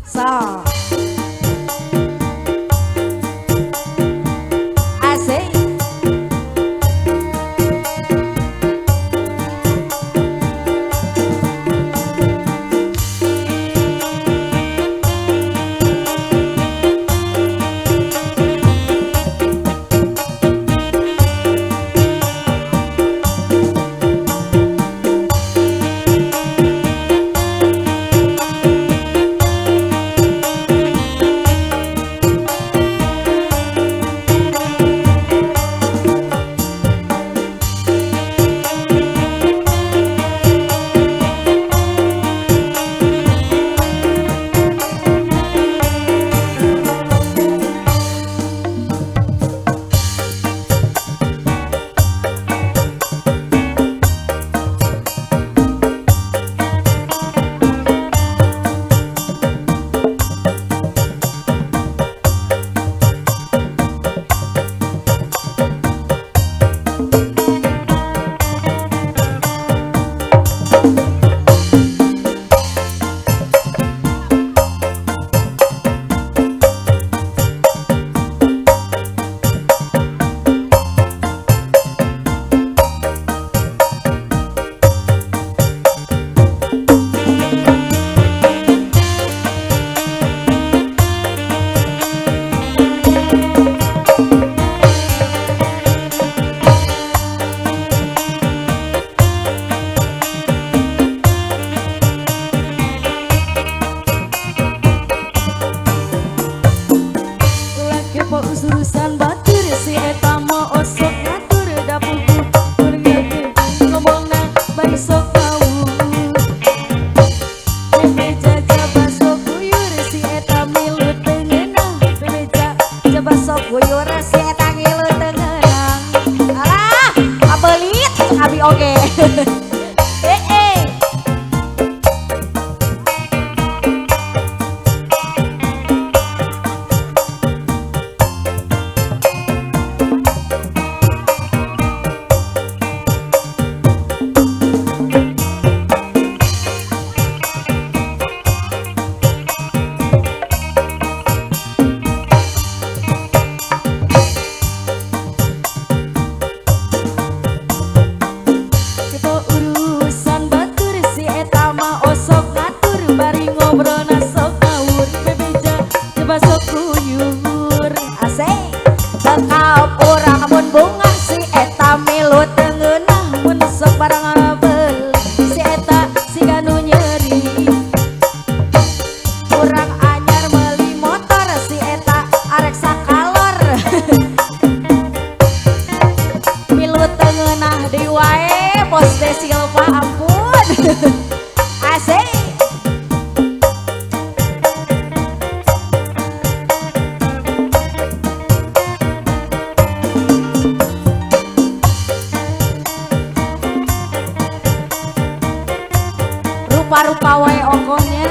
So asik. Urusan batur si eta mah osok ngatur dapur kurnieukeun ngomongna bari sok ngawur meja jaba sok guyur si eta milu teu ngeunah meja jaba sok guyur si eta ngilu teu ngeunah alah abeulit abi oge Tekap urang mun bunga si eta milu teu ngeunah mun sok barang beul si eta siga nu nyeuri urang anyar meuli motor si eta arek sakalor milu teu ngeunah deui wae bos teh Silva ampun asik. Rupa-rupa wae ongkohnya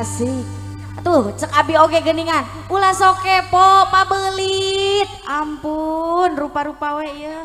asik tuh cek abi oge geningan ulah sok kepo mah beulit ampun rupa-rupa wae ya.